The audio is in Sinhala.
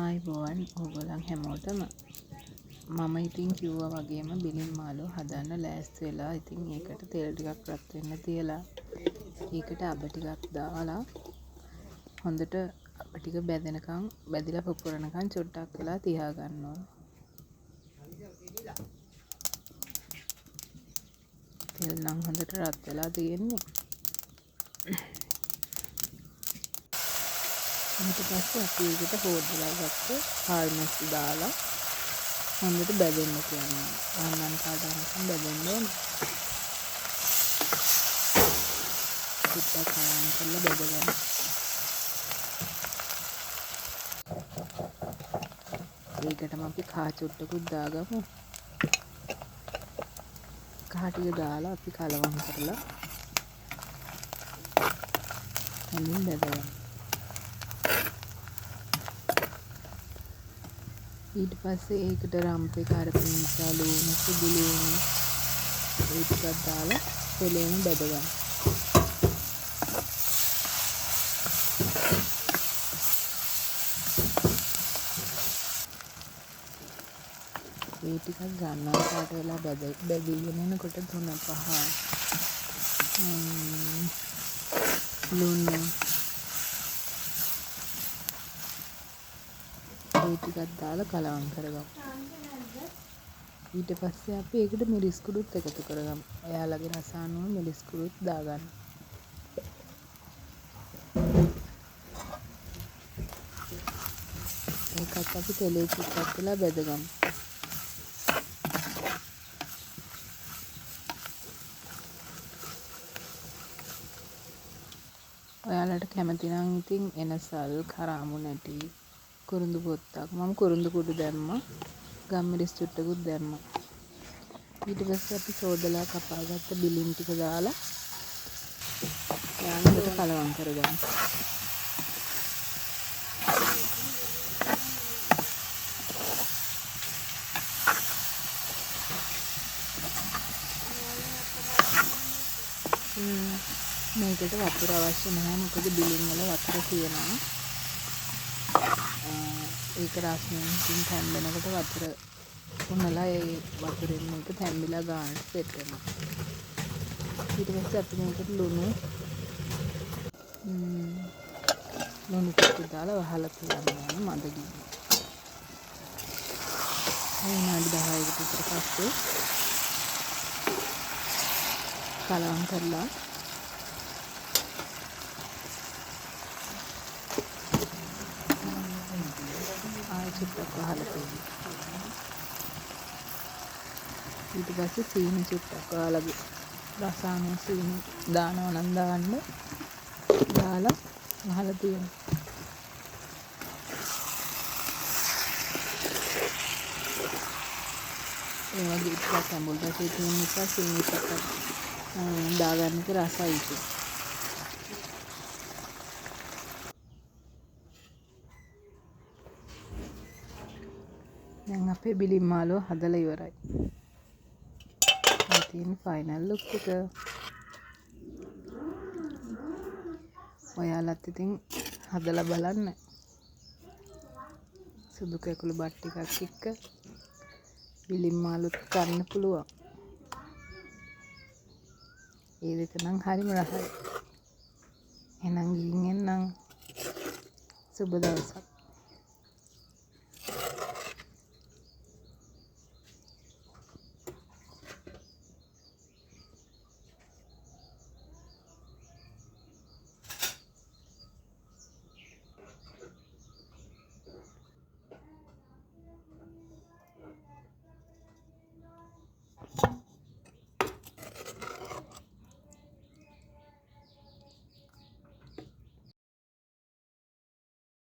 ආයිබෝවන් ඕගොල්ලන් හැමෝටම මම ඉතින් කිව්වා වගේම බිලින් මාළු හදන්න ලෑස්ති වෙලා. ඉතින් ඒකට තෙල් ටිකක් රත් වෙන්න තියලා ඒකට අබ ටිකක් දාලා හොඳට අබ ටික බැදෙනකන් බැදිලා පුපුරනකන් චුට්ටක් වෙලා තියා ගන්න ඕන. තෙල් නම් හොඳට රත් වෙලා තියෙන්නේ. ඊට පස්සේ අපි ඒකට හොදලා ගත්ත පාල් මැස්සු දාලා හොඳට බැදෙන්න කියනවා. වන්නන් කාටනකම් බැදෙන්න ඕන. චුට්ටක් කලවම් කරලා බැදගන්න. ඒකටම අපි කහ චුට්ටකුත් දාගමු. කහ ටික දාලා අපි කලවම් කරලා හොඳින් බැදගන්න. ඊට පස්සේ ඒකට රම්පේ කරපිංචා ලුණු සුදු ලුණු ඒ ටිකක් දාලා පොලේම බැදගන්න. ඒ ටිකක් ගන්නවා පාට වෙලා බැදීගෙන එනකොට 3-5 ලුණු ඒ ටිකක් දාලා කලවම් කරගමු. ඊට පස්සේ අපි ඒකට මිරිස් කුඩුත් එකතු කරගමු. එයාලගේ රස අනුව මිරිස් කුඩුත් දාගන්න. ඒකත් අපි තෙලේ චුට්ටක් වෙලා බැදගමු. ඔයාලට කැමති නම් ඉතින් එනසල් කරාමු නැටි කුරුඳු පොත්තක් මම කුරුඳු කුඩු දැම්මා. ගම්මිරිස් චුට්ටකුත් දැම්මා. ඊට පස්සේ අපි සෝදලා කපාගත්ත බිලින් ටික දාලා යාළුවට කලවම් කරගමු. මේකට වතුර අවශ්‍ය නැහැ. මොකද බිලින් වල වතුර තියෙනවා. ඒක රස්නෙන් ඉතින් තැම්බෙනකොට වතුර උනලා ඒ වතුරෙන් මේක තැම්බිලා ගානට සෙට් වෙනවා. ඊට පස්සේ අපි මේකට ලුණු ටික දාලා වහලා තියන්න ඕනේ මද ගිහින්. විනාඩි 10කට විතර පස්සේ කලවම් කරලා චුට්ටක් වහලා තියෙනවා. ඊට පස්සේ සීනි චුට්ටක් ඔයාලගේ රස අනුව සීනි දානවා නම් දාන්න. දාලා වහලා තියෙනවා. ඒ වගේ ටිකක් අඹුල් රසය තියෙන නිසා සීනි චුට්ටක් දාගන්න එක රසයි ඉතින්. දැන් අපේ බිලින් මාළුව හදලා ඉවරයි. මේ තියෙන ෆයිනල් ලුක් එක. ඔයාලත් ඉතින් හදලා බලන්න. සුදු කැකුළු බත් ටිකක් එක්ක බිලින් මාළුත් කන්න පුළුවන්. ඒ දෙක නම් හරිම රසයි. එහෙනම් ගිහින් එන්නම්. සුබ දවසක්.